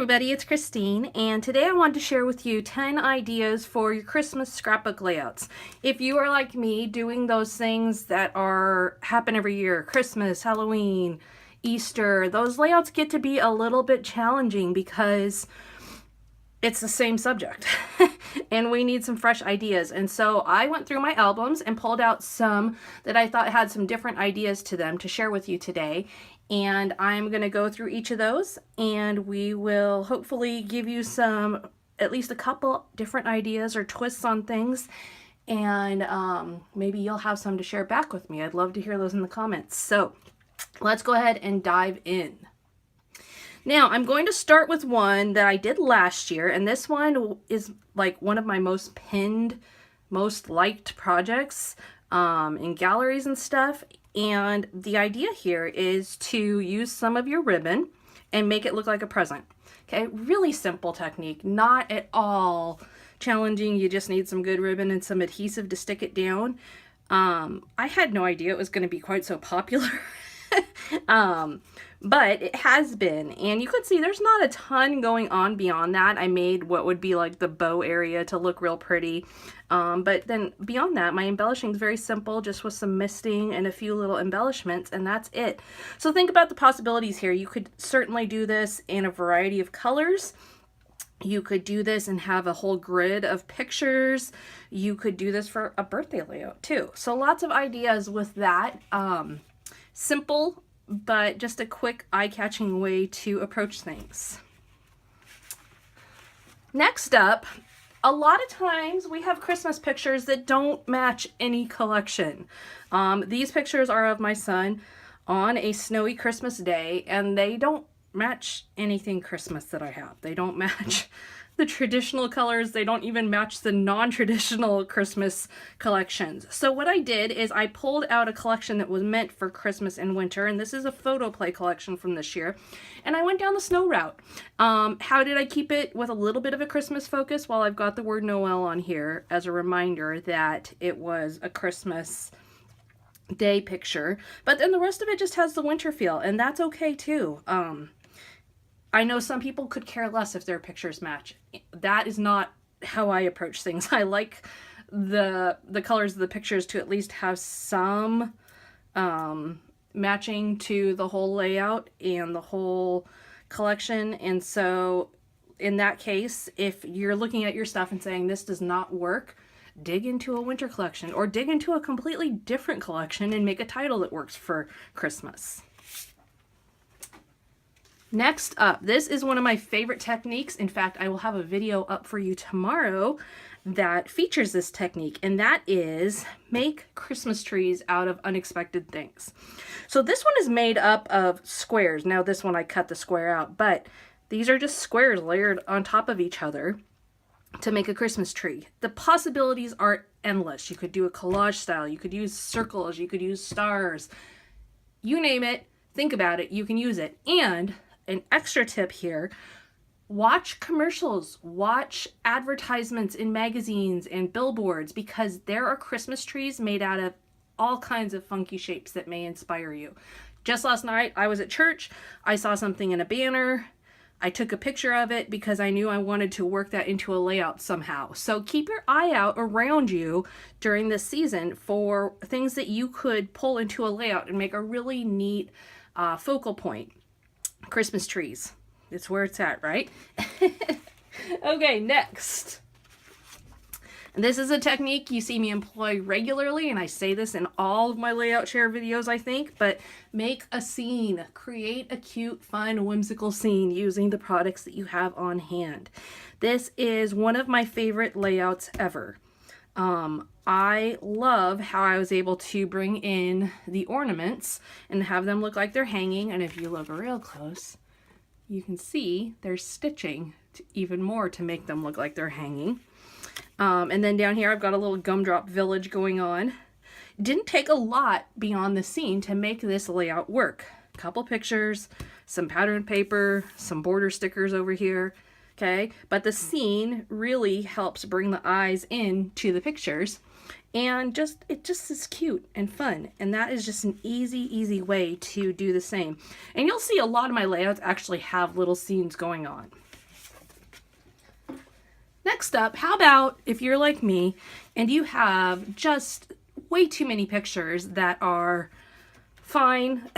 everybody, it's Christine, and today I wanted to share with you 10 ideas for your Christmas scrapbook layouts. If you are like me, doing those things that happen every year, Christmas, Halloween, Easter, those layouts get to be a little bit challenging because it's the same subject and we need some fresh ideas. And so I went through my albums and pulled out some that I thought had some different ideas to them to share with you today. And I'm going to go through each of those and we will hopefully give you at least a couple different ideas or twists on things. And maybe you'll have some to share back with me. I'd love to hear those in the comments. So let's go ahead and dive in. Now, I'm going to start with one that I did last year, and this one is like one of my most pinned, most liked projects in galleries and stuff. And the idea here is to use some of your ribbon and make it look like a present. Okay, really simple technique, not at all challenging. You just need some good ribbon and some adhesive to stick it down. I had no idea it was going to be quite so popular. But it has been, and you could see there's not a ton going on beyond that. I made what would be like the bow area to look real pretty, but then beyond that, my embellishing is very simple, just with some misting and a few little embellishments, and that's it. So think about the possibilities here. You could certainly do this in a variety of colors. You could do this and have a whole grid of pictures. You could do this for a birthday layout too. So lots of ideas with that. Simple, but just a quick eye-catching way to approach things. Next up, a lot of times we have Christmas pictures that don't match any collection. These pictures are of my son on a snowy Christmas day, and they don't match anything Christmas that I have. They don't match the traditional colors. They don't even match the non-traditional Christmas collections. So what I did is I pulled out a collection that was meant for Christmas and winter, and this is a photo play collection from this year, and I went down the snow route. How did I keep it with a little bit of a Christmas focus? Well, I've got the word Noel on here as a reminder that it was a Christmas day picture, but then the rest of it just has the winter feel, and that's okay too. I know some people could care less if their pictures match. That is not how I approach things. I like the colors of the pictures to at least have some matching to the whole layout and the whole collection. And so in that case, if you're looking at your stuff and saying this does not work, dig into a winter collection or dig into a completely different collection and make a title that works for Christmas. Next up, this is one of my favorite techniques. In fact, I will have a video up for you tomorrow that features this technique, and that is make Christmas trees out of unexpected things. So this one is made up of squares. Now this one I cut the square out, but these are just squares layered on top of each other to make a Christmas tree. The possibilities are endless. You could do a collage style, you could use circles, you could use stars, you name it, think about it, you can use it. And an extra tip here, watch commercials, watch advertisements in magazines and billboards, because there are Christmas trees made out of all kinds of funky shapes that may inspire you. Just last night, I was at church, I saw something in a banner, I took a picture of it because I knew I wanted to work that into a layout somehow. So keep your eye out around you during this season for things that you could pull into a layout and make a really neat focal point. Christmas trees. It's where it's at, right? Okay, next. And this is a technique you see me employ regularly, and I say this in all of my layout share videos, I think, but make a scene. Create a cute, fun, whimsical scene using the products that you have on hand. This is one of my favorite layouts ever. I love how I was able to bring in the ornaments and have them look like they're hanging. And if you look real close, you can see there's stitching even more to make them look like they're hanging. And then down here, I've got a little gumdrop village going on. Didn't take a lot beyond the scene to make this layout work. A couple pictures, some pattern paper, some border stickers over here. Okay, but the scene really helps bring the eyes into the pictures, and it just is cute and fun, and that is just an easy way to do the same. And you'll see a lot of my layouts actually have little scenes going on. Next up, how about if you're like me and you have just way too many pictures that are fine,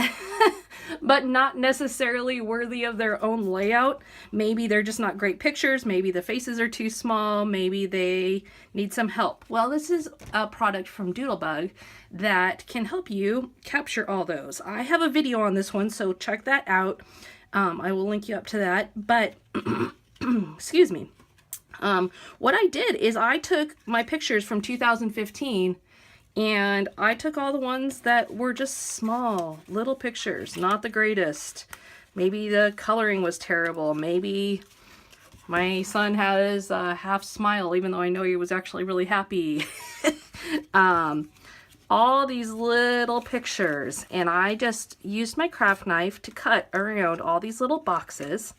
but not necessarily worthy of their own layout. Maybe they're just not great pictures. Maybe the faces are too small. Maybe they need some help. Well, this is a product from Doodlebug that can help you capture all those. I have a video on this one, so check that out. I will link you up to that, but excuse me. What I did is I took my pictures from 2015 and I took all the ones that were just small, little pictures, not the greatest. Maybe the coloring was terrible. Maybe my son has a half smile, even though I know he was actually really happy. All these little pictures. And I just used my craft knife to cut around all these little boxes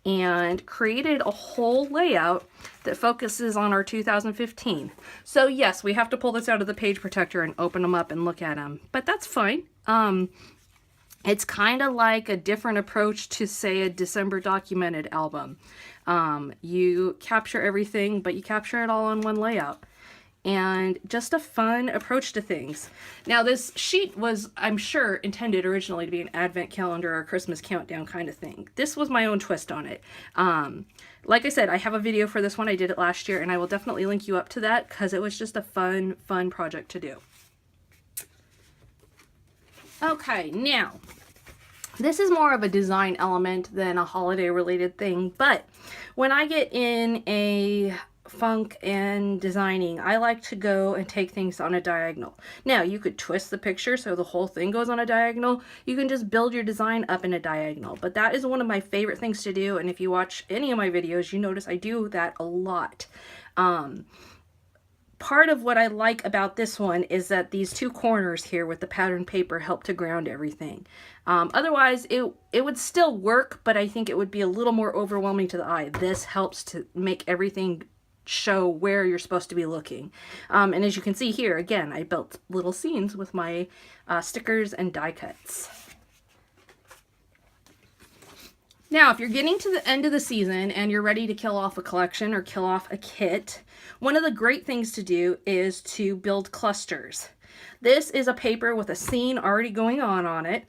and created a whole layout that focuses on our 2015. So yes, we have to pull this out of the page protector and open them up and look at them, but that's fine. It's kind of like a different approach to, say, a December documented album. You capture everything, but you capture it all on one layout. And just a fun approach to things. Now, this sheet was, I'm sure, intended originally to be an advent calendar or Christmas countdown kind of thing. This was my own twist on it. Like I said, I have a video for this one. I did it last year, and I will definitely link you up to that because it was just a fun project to do. Okay, now, this is more of a design element than a holiday-related thing, but when I get in a funk and designing, I like to go and take things on a diagonal. Now, you could twist the picture so the whole thing goes on a diagonal. You can just build your design up in a diagonal, but that is one of my favorite things to do, and if you watch any of my videos, you notice I do that a lot. Part of what I like about this one is that these two corners here with the pattern paper help to ground everything. Otherwise, it would still work, but I think it would be a little more overwhelming to the eye. This helps to make everything show where you're supposed to be looking. And as you can see here, again, I built little scenes with my stickers and die cuts. Now, if you're getting to the end of the season and you're ready to kill off a collection or kill off a kit, one of the great things to do is to build clusters. This is a paper with a scene already going on it.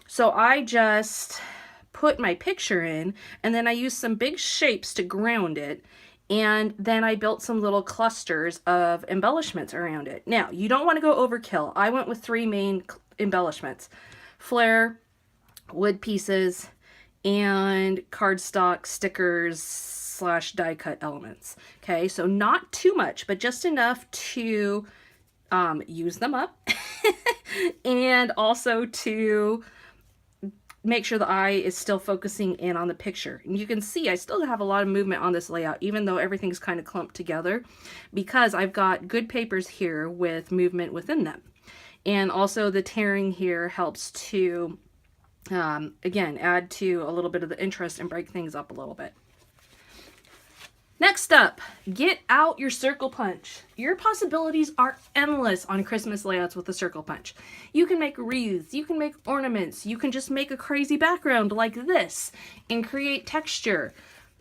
So I just put my picture in, and then I used some big shapes to ground it. And then I built some little clusters of embellishments around it. Now, you don't want to go overkill. I went with 3 main embellishments: flare, wood pieces, and cardstock stickers / die cut elements. Okay, so not too much, but just enough to use them up and also to make sure the eye is still focusing in on the picture. And you can see I still have a lot of movement on this layout, even though everything's kind of clumped together, because I've got good papers here with movement within them. And also the tearing here helps to, again, add to a little bit of the interest and break things up a little bit. Next up, get out your circle punch. Your possibilities are endless on Christmas layouts with the circle punch. You can make wreaths, you can make ornaments, you can just make a crazy background like this and create texture.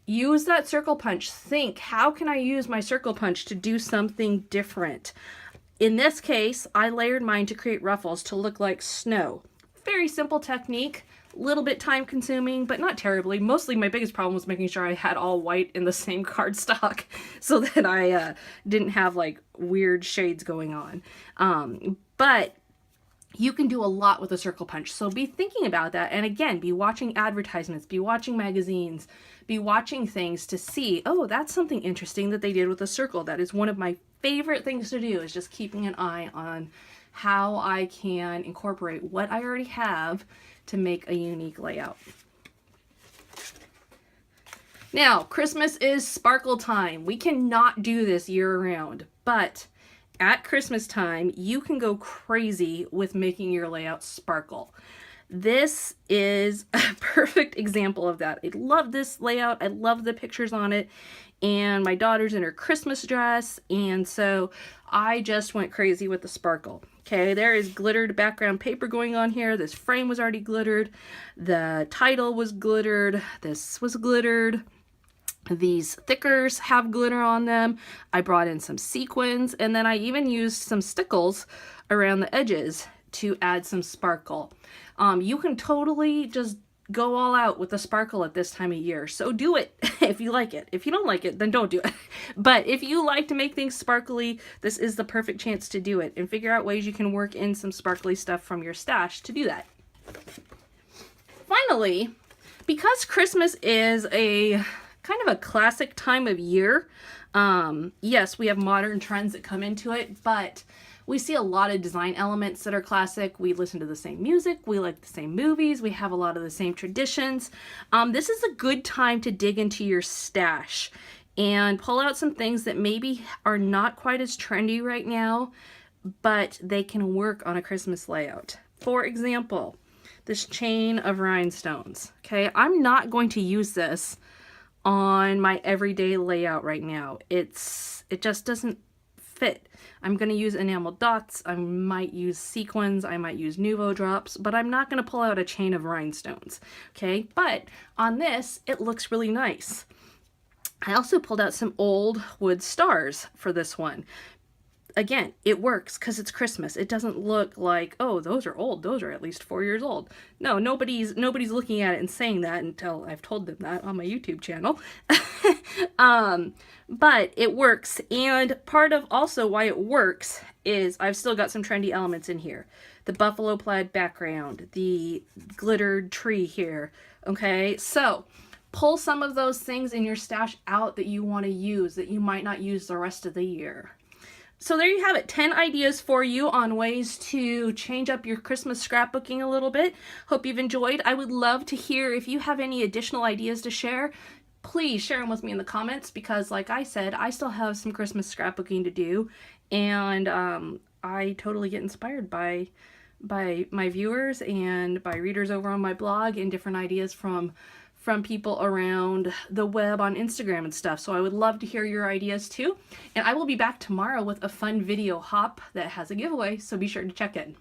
Use that circle punch. Think, how can I use my circle punch to do something different? In this case, I layered mine to create ruffles to look like snow. Very simple technique. Little bit time consuming, but not terribly. Mostly my biggest problem was making sure I had all white in the same cardstock so that I didn't have like weird shades going on. But you can do a lot with a circle punch, so be thinking about that. And again, be watching advertisements, be watching magazines, be watching things to see, oh, that's something interesting that they did with a circle. That is one of my favorite things to do, is just keeping an eye on how I can incorporate what I already have to make a unique layout. Now, Christmas is sparkle time. We cannot do this year round, but at Christmas time, you can go crazy with making your layout sparkle. This is a perfect example of that. I love this layout. I love the pictures on it. And my daughter's in her Christmas dress, and so I just went crazy with the sparkle. Okay, there is glittered background paper going on here. This frame was already glittered. The title was glittered. This was glittered. These thickers have glitter on them. I brought in some sequins, and then I even used some stickles around the edges to add some sparkle. You can totally just go all out with the sparkle at this time of year. So do it if you like it. If you don't like it, then don't do it. But if you like to make things sparkly, this is the perfect chance to do it and figure out ways you can work in some sparkly stuff from your stash to do that. Finally, because Christmas is a kind of a classic time of year. Yes, we have modern trends that come into it, but we see a lot of design elements that are classic. We listen to the same music. We like the same movies. We have a lot of the same traditions. This is a good time to dig into your stash and pull out some things that maybe are not quite as trendy right now, but they can work on a Christmas layout. For example, this chain of rhinestones. Okay, I'm not going to use this on my everyday layout right now. It just doesn't fit. I'm going to use enamel dots. I might use sequins. I might use Nuvo drops, but I'm not going to pull out a chain of rhinestones. Okay, but on this, it looks really nice. I also pulled out some old wood stars for this one. Again, it works because it's Christmas. It doesn't look like, oh, those are old. Those are at least 4 years old. No, nobody's looking at it and saying that until I've told them that on my YouTube channel. But it works. And part of also why it works is I've still got some trendy elements in here. The buffalo plaid background, the glittered tree here. Okay, so pull some of those things in your stash out that you want to use that you might not use the rest of the year. So there you have it, 10 ideas for you on ways to change up your Christmas scrapbooking a little bit. Hope you've enjoyed. I would love to hear if you have any additional ideas to share. Please share them with me in the comments because, like I said, I still have some Christmas scrapbooking to do, and I totally get inspired by my viewers and by readers over on my blog and different ideas from people around the web on Instagram and stuff. So I would love to hear your ideas too. And I will be back tomorrow with a fun video hop that has a giveaway, so be sure to check in.